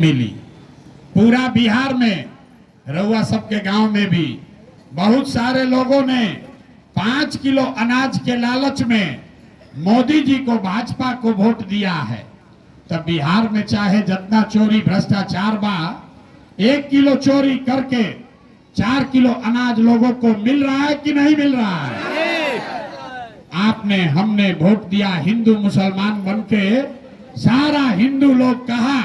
मिली। पूरा बिहार में, रउआ सबके गांव में भी बहुत सारे लोगों ने 5 किलो अनाज के लालच में मोदी जी को, भाजपा को वोट दिया है। तब बिहार में चाहे जितना चोरी भ्रष्टाचार बा, 1 किलो चोरी करके 4 किलो अनाज लोगों को मिल रहा है कि नहीं मिल रहा है? आपने हमने वोट दिया हिंदू मुसलमान बनके, सारा हिंदू लोग कहा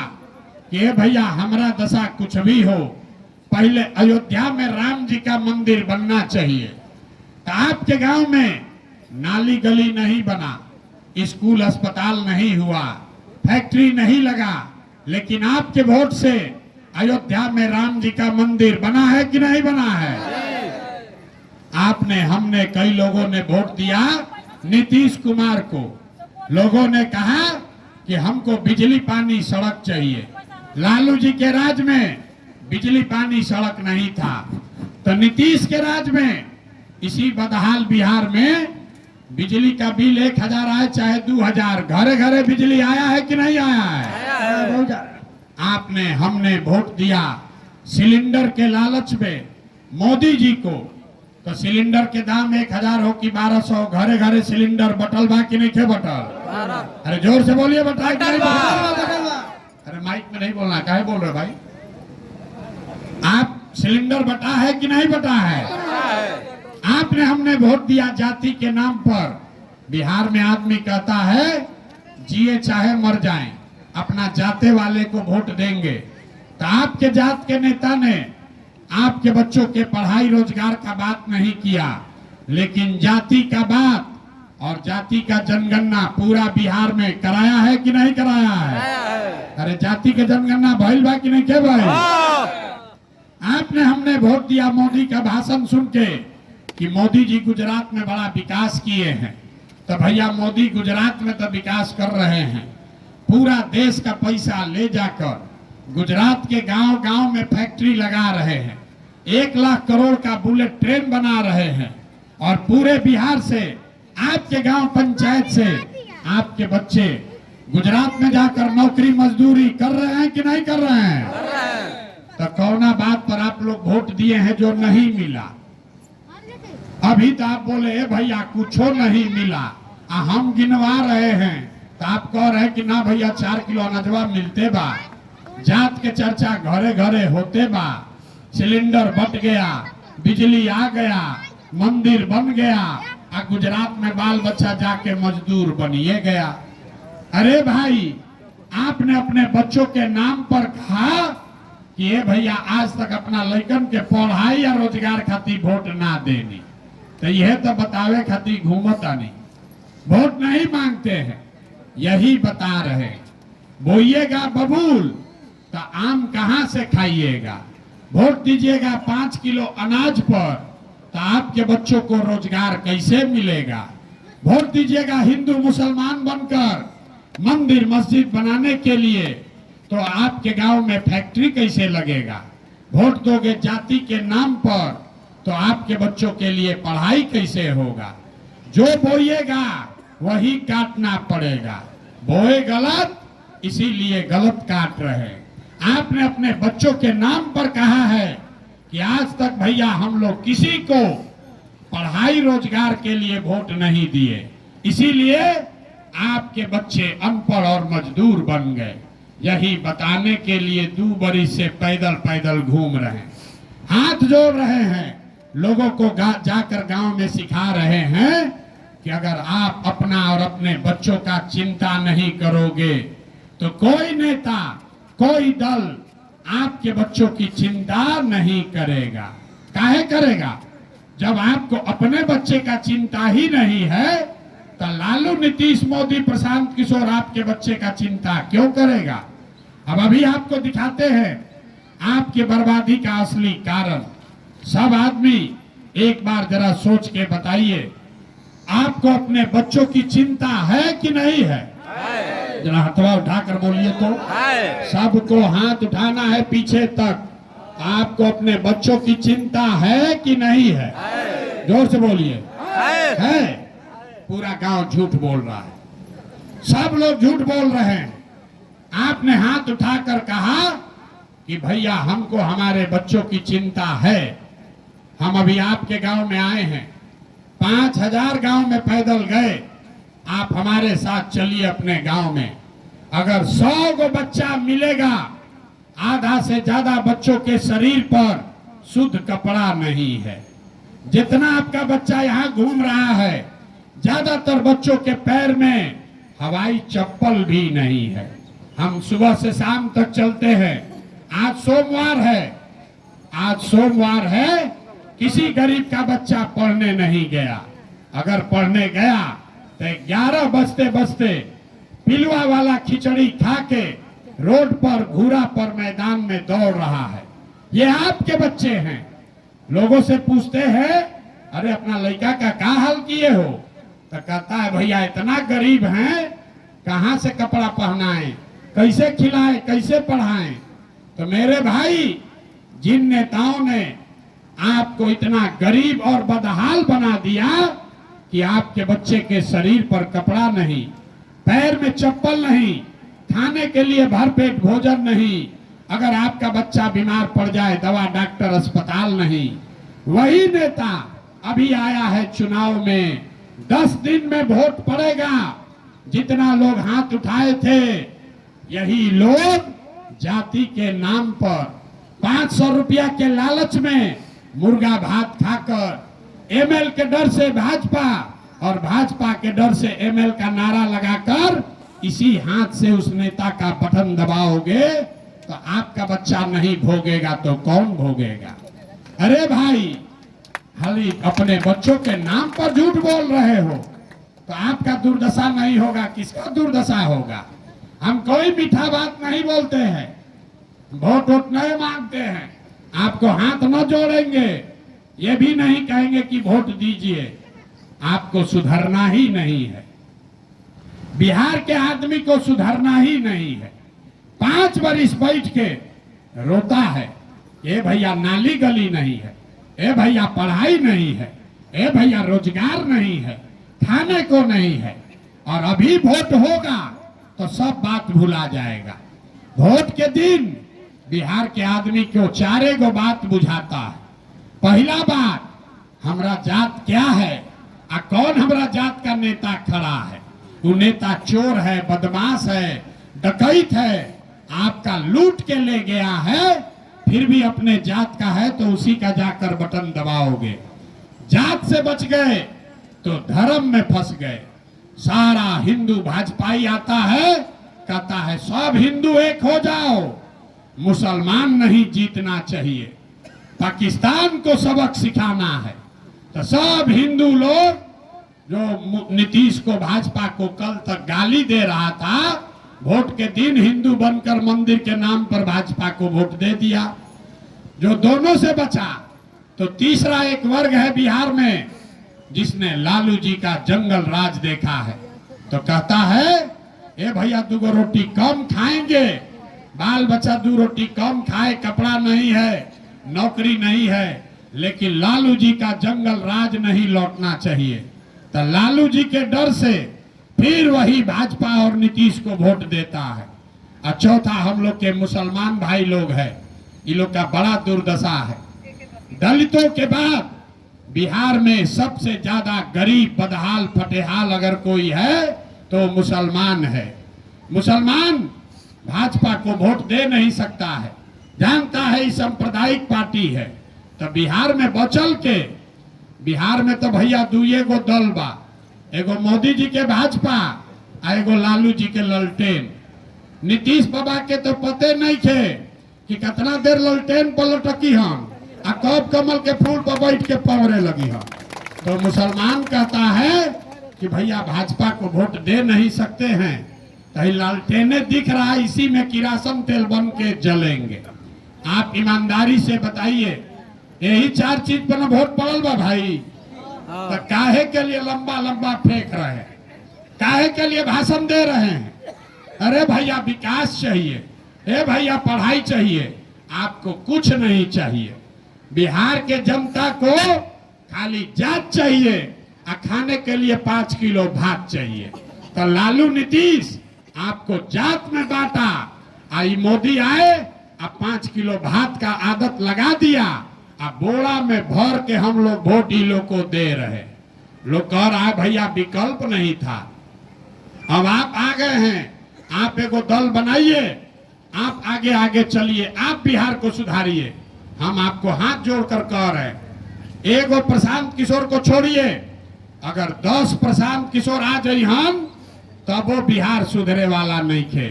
कि भैया हमारा दशा कुछ भी हो, पहले अयोध्या में राम जी का मंदिर बनना चाहिए। तो आपके गांव में नाली गली नहीं बना, स्कूल अस्पताल नहीं हुआ, फैक्ट्री नहीं लगा, लेकिन आपके वोट से अयोध्या में राम जी का मंदिर बना है कि नहीं बना है? आपने हमने कई लोगों ने वोट दिया नीतीश कुमार को। लोगों ने कहा कि हमको बिजली पानी सड़क चाहिए। लालू जी के राज में बिजली पानी सड़क नहीं था, तो नीतीश के राज में इसी बदहाल बिहार में बिजली का बिल 1000 आए चाहे 2000, घरे घरे बिजली आया है कि नहीं आया है? आपने हमने वोट दिया सिलेंडर के लालच में मोदी जी को, तो सिलेंडर के दाम 1000 हो कि 1200, घरे घरे सिलेंडर बटल बा कि नहीं थे बटल? अरे जोर से बोलिए, बटा कि नहीं बटल? अरे माइक में नहीं बोलना, काहे बोल रहे भाई? आप सिलेंडर बटा है कि नहीं बटा है? आपने हमने वोट दिया जाति के नाम पर। बिहार में आदमी कहता है जिए चाहे मर जाएं, अपना जाते वाले को वोट देंगे। तो आपके जात के नेता ने आपके बच्चों के पढ़ाई रोजगार का बात नहीं किया, लेकिन जाति का बात और जाति का जनगणना पूरा बिहार में कराया है कि नहीं कराया है? अरे जाति के जनगणना भइल बा कि नहीं के भाई? आपने हमने वोट दिया मोदी का भाषण सुन के कि मोदी जी गुजरात में बड़ा विकास किए हैं। तो भैया मोदी गुजरात में तो विकास कर रहे हैं, पूरा देश का पैसा ले जाकर गुजरात के गांव गांव में फैक्ट्री लगा रहे हैं, 1 लाख करोड़ का बुलेट ट्रेन बना रहे हैं, और पूरे बिहार से आपके गांव पंचायत से आपके बच्चे गुजरात में जाकर नौकरी मजदूरी कर रहे हैं कि नहीं कर रहे हैं? तो कौना बात पर आप लोग वोट दिए हैं जो नहीं मिला? अभी तो आप बोले भैया कुछो नहीं मिला, हम गिनवा रहे हैं, तो आप कह रहे हैं कि ना भैया 4 किलो अनाजवा मिलते बा, जात के चर्चा घरे घरे होते बा, सिलेंडर बट गया, बिजली आ गया, मंदिर बन गया, और गुजरात में बाल बच्चा जाके मजदूर बनिए गया। अरे भाई, आपने अपने बच्चों के नाम पर कहा कि ये भैया आज तक अपना लड़कन के पढ़ाई या रोजगार खातिर वोट ना देनी, तो यह तो बतावे खातिर घूमता नहीं, वोट नहीं मांगते हैं, यही बता रहे। बोइएगा बबूल तो आम कहां से खाइएगा? वोट दीजिएगा 5 किलो अनाज पर, तो आपके बच्चों को रोजगार कैसे मिलेगा? वोट दीजिएगा हिंदू मुसलमान बनकर मंदिर मस्जिद बनाने के लिए, तो आपके गांव में फैक्ट्री कैसे लगेगा? वोट दोगे जाति के नाम पर, तो आपके बच्चों के लिए पढ़ाई कैसे होगा? जो बोइएगा वही काटना पड़ेगा। बोए गलत, इसीलिए गलत काट रहे। आपने अपने बच्चों के नाम पर कहा है कि आज तक भैया हम लोग किसी को पढ़ाई रोजगार के लिए वोट नहीं दिए, इसीलिए आपके बच्चे अनपढ़ और मजदूर बन गए। यही बताने के लिए 2 बरिस से पैदल पैदल घूम रहे हैं, हाथ जोड़ रहे हैं, लोगों को जाकर गांव में सिखा रहे हैं कि अगर आप अपना और अपने बच्चों का चिंता नहीं करोगे तो कोई नेता, कोई दल आपके बच्चों की चिंता नहीं करेगा। काहे करेगा? जब आपको अपने बच्चे का चिंता ही नहीं है, तो लालू, नीतीश, मोदी, प्रशांत किशोर आपके बच्चे का चिंता क्यों करेगा? अब अभी आपको दिखाते हैं आपके बर्बादी का असली कारण। सब आदमी एक बार जरा सोच के बताइए, आपको अपने बच्चों की चिंता है कि नहीं है? जरा हथवा उठाकर बोलिए तो। सबको हाथ उठाना है पीछे तक। आपको अपने बच्चों की चिंता है कि नहीं है? जोर से बोलिए। है। पूरा गांव झूठ बोल रहा है, सब लोग झूठ बोल रहे हैं। आपने हाथ उठाकर कहा कि भैया हमको हमारे बच्चों की चिंता है। हम अभी आपके गांव में आए हैं, 5000 गांव में पैदल गए। आप हमारे साथ चलिए अपने गांव में। अगर 100 को बच्चा मिलेगा, आधा से ज्यादा बच्चों के शरीर पर शुद्ध कपड़ा नहीं है। जितना आपका बच्चा यहाँ घूम रहा है, ज्यादातर बच्चों के पैर में हवाई चप्पल भी नहीं है। हम सुबह से शाम तक चलते हैं। आज सोमवार है, आज सोमवार है, किसी गरीब का बच्चा पढ़ने नहीं गया। अगर पढ़ने गया तो 11 बजते बजते पिलवा वाला खिचड़ी खा के रोड पर घूरा पर मैदान में दौड़ रहा है। ये आपके बच्चे हैं। लोगों से पूछते हैं, अरे अपना लड़का का क्या हाल किए हो? तो कहता है भैया इतना गरीब हैं, कहाँ से कपड़ा पहनाएं, कैसे खिलाएं, कैसे पढ़ाएं। तो मेरे भाई, जिन नेताओं ने आपको इतना गरीब और बदहाल बना दिया कि आपके बच्चे के शरीर पर कपड़ा नहीं, पैर में चप्पल नहीं, खाने के लिए भरपेट भोजन नहीं, अगर आपका बच्चा बीमार पड़ जाए दवा डॉक्टर अस्पताल नहीं, वही नेता अभी आया है चुनाव में। 10 दिन में वोट पड़ेगा। जितना लोग हाथ उठाए थे, यही लोग जाति के नाम पर 500 रुपया के लालच में मुर्गा भात खाकर एमएल के डर से भाजपा और भाजपा के डर से एमएल का नारा लगाकर इसी हाथ से उस नेता का बटन दबाओगे तो आपका बच्चा नहीं भोगेगा तो कौन भोगेगा? अरे भाई, खाली अपने बच्चों के नाम पर झूठ बोल रहे हो तो आपका दुर्दशा नहीं होगा, किसका दुर्दशा होगा? हम कोई मीठा बात नहीं बोलते हैं, वोट वोट नहीं मांगते हैं, आपको हाथ न जोड़ेंगे, ये भी नहीं कहेंगे कि वोट दीजिए। आपको सुधरना ही नहीं है, बिहार के आदमी को सुधरना ही नहीं है। 5 बरिस बैठ के रोता है, ए भैया नाली गली नहीं है, ए भैया पढ़ाई नहीं है, ए भैया रोजगार नहीं है, खाने को नहीं है। और अभी वोट होगा तो सब बात भुला जाएगा। वोट के दिन बिहार के आदमी को 4 गो बात बुझाता है। पहला बात, हमरा जात क्या है, आ कौन हमरा जात का नेता खड़ा है। वो नेता चोर है, बदमाश है, डकैत है, आपका लूट के ले गया है, फिर भी अपने जात का है तो उसी का जाकर बटन दबाओगे। जात से बच गए तो धर्म में फंस गए। सारा हिंदू भाजपाई आता है, कहता है सब हिंदू एक हो जाओ, मुसलमान नहीं जीतना चाहिए, पाकिस्तान को सबक सिखाना है। तो सब हिंदू लोग जो नीतीश को, भाजपा को कल तक गाली दे रहा था, वोट के दिन हिंदू बनकर मंदिर के नाम पर भाजपा को वोट दे दिया। जो दोनों से बचा तो तीसरा एक वर्ग है बिहार में जिसने लालू जी का जंगल राज देखा है। तो कहता है, ए भैया 2 रोटी कम खाएंगे, बाल बच्चा 2 रोटी कम खाए, कपड़ा नहीं है, नौकरी नहीं है, लेकिन लालू जी का जंगल राज नहीं लौटना चाहिए। तो लालू जी के डर से फिर वही भाजपा और नीतीश को वोट देता है। और चौथा, हम लोग के मुसलमान भाई लोग हैं, इन लोग का बड़ा दुर्दशा है। दलितों के बाद बिहार में सबसे ज्यादा गरीब, बदहाल, फटेहाल अगर कोई है तो मुसलमान है। मुसलमान भाजपा को वोट दे नहीं सकता है, जानता है ये सांप्रदायिक पार्टी है। तो बिहार में बचल के, बिहार में तो भैया 2 गो दल बा, एगो मोदी जी के भाजपा आ एगो लालू जी के ललटेन। नीतीश बाबा के तो पते नहीं थे कि कितना देर ललटेन पर लटकी हम, आ कब कमल के फूल पर बैठ के पवरे लगी हम। तो मुसलमान कहता है कि भैया भाजपा को वोट दे नहीं सकते हैं, तो लालटेने दिख रहा है, इसी में किरासन तेल बन के जलेंगे। आप ईमानदारी से बताइए, यही 4 चीज पर वोट पड़ल बा भाई। तो काहे के लिए लंबा लंबा फेंक रहे हैं, काहे के लिए भाषण दे रहे हैं? अरे भैया विकास चाहिए, ए भैया पढ़ाई चाहिए, आपको कुछ नहीं चाहिए। बिहार के जनता को खाली जात चाहिए, आ खाने के लिए 5 किलो भात चाहिए। तो लालू नीतीश आपको जात में बांटा, आई मोदी आए अब 5 किलो भात का आदत लगा दिया, अब बोरा में भर के हम लोग वोट इन लोग को दे रहे। लोग कह रहा है भैया विकल्प नहीं था, अब आप आ गए हैं, आप एगो दल बनाइए, आप आगे आगे चलिए, आप बिहार को सुधारिए। हम आपको हाथ जोड़कर कह रहे हैं, एगो प्रशांत किशोर को छोड़िए, अगर 10 प्रशांत किशोर आ जाइए हम, तब वो बिहार सुधरे वाला नहीं थे।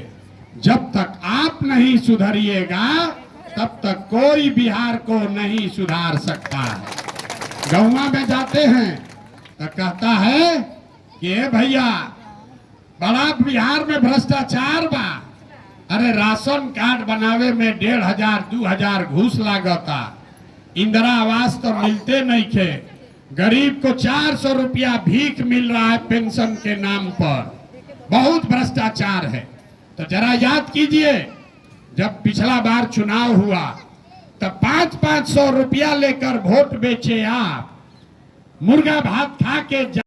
जब तक आप नहीं सुधरिएगा तब तक कोई बिहार को नहीं सुधार सकता है। गौवा में जाते हैं तो कहता है कि भैया बड़ा बिहार में भ्रष्टाचार बा, अरे राशन कार्ड बनावे में 1500 2000 घूस लागता, इंदिरा आवास तो मिलते नहीं थे, गरीब को 400 रुपया भीख मिल रहा है पेंशन के नाम पर, बहुत भ्रष्टाचार है। तो जरा याद कीजिए, जब पिछला बार चुनाव हुआ तब 500-500 रुपया लेकर वोट बेचे आप, मुर्गा भात खा के